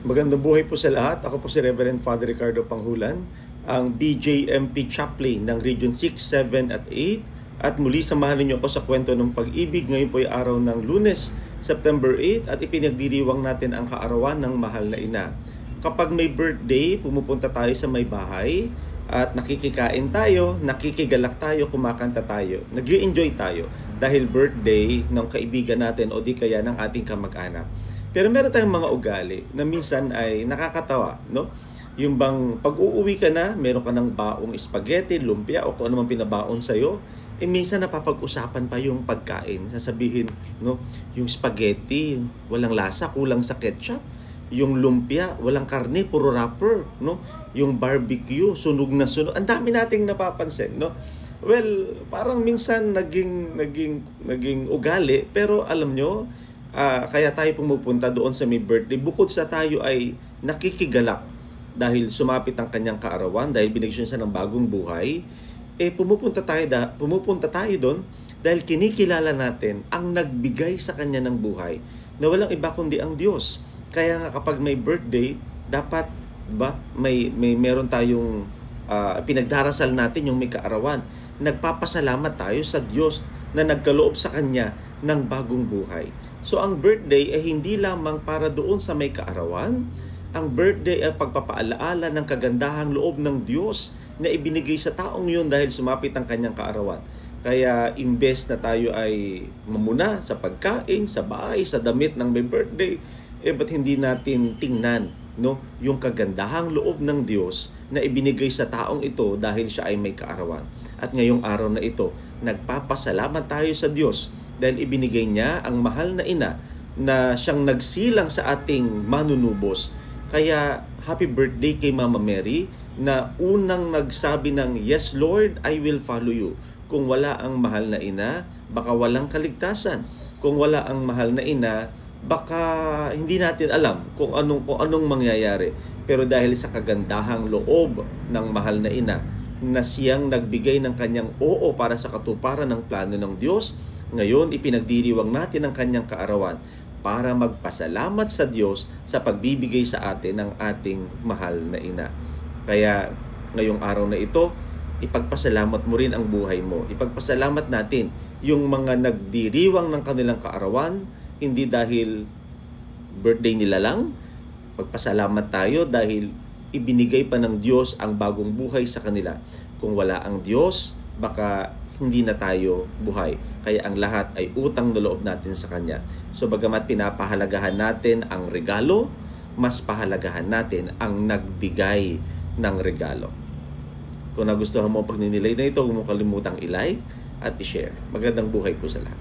Magandang buhay po sa lahat. Ako po si Reverend Father Ricardo Panghulan, ang BJMP Chaplain ng Region 6, 7 at 8. At muli samahan niyo ako sa kwento ng pag-ibig. Ngayon po ay araw ng Lunes, September 8 at ipinagdiriwang natin ang kaarawan ng mahal na ina. Kapag may birthday, pumupunta tayo sa may bahay at nakikikain tayo, nakikigalak tayo, kumakanta tayo, nag-enjoy tayo dahil birthday ng kaibigan natin o di kaya ng ating kamag-anak. Pero meron tayong mga ugali na minsan ay nakakatawa, no? Yung bang pag-uuwi ka na, meron ka ng baong spaghetti, lumpia o kung ano man pinabaon sa'yo, minsan napapag-usapan pa yung pagkain. Sasabihin, no, yung spaghetti, walang lasa, kulang sa ketchup. Yung lumpia, walang karne, puro wrapper, no? Yung barbecue, sunog na sunog. Ang dami nating napapansin, no? Well, parang minsan naging ugali, pero alam nyo, kaya tayo pumupunta doon sa may birthday. Bukod sa tayo ay nakikigalak dahil sumapit ang kanyang kaarawan, dahil binigyan siya ng bagong buhay, pumupunta tayo doon dahil kinikilala natin ang nagbigay sa kanya ng buhay na walang iba kundi ang Diyos. Kaya nga kapag may birthday, dapat meron tayong pinagdarasal natin yung may kaarawan. Nagpapasalamat tayo sa Diyos na nagkaloob sa kanya ng bagong buhay. So ang birthday ay hindi lamang para doon sa may kaarawan. Ang birthday ay pagpapaalaala ng kagandahang loob ng Diyos na ibinigay sa taong yun dahil sumapit ang kanyang kaarawan. Kaya imbes na tayo ay mamuna sa pagkain, sa bahay, sa damit ng may birthday, ba't hindi natin tingnan, no, yung kagandahang loob ng Diyos na ibinigay sa taong ito dahil siya ay may kaarawan. At ngayong araw na ito, nagpapasalamat tayo sa Diyos dahil ibinigay niya ang mahal na ina na siyang nagsilang sa ating manunubos. Kaya happy birthday kay Mama Mary na unang nagsabi ng, "Yes Lord, I will follow you." Kung wala ang mahal na ina, baka walang kaligtasan. Kung wala ang mahal na ina, baka hindi natin alam kung anong mangyayari. Pero dahil sa kagandahang loob ng mahal na ina na siyang nagbigay ng kanyang oo para sa katuparan ng plano ng Diyos, ngayon ipinagdiriwang natin ang kanyang kaarawan para magpasalamat sa Diyos sa pagbibigay sa atin ng ating mahal na ina. Kaya ngayong araw na ito, ipagpasalamat mo rin ang buhay mo. Ipagpasalamat natin yung mga nagdiriwang ng kanilang kaarawan, hindi dahil birthday nila lang. Pagpasalamat tayo dahil ibinigay pa ng Diyos ang bagong buhay sa kanila. Kung wala ang Diyos, baka hindi na tayo buhay. Kaya ang lahat ay utang na loob natin sa Kanya. So bagamat pinapahalagahan natin ang regalo, mas pahalagahan natin ang nagbigay ng regalo. Kung nagustuhan mo ang pagninilay na ito, huwag mo kalimutang i-like at i-share. Magandang buhay po sa lahat.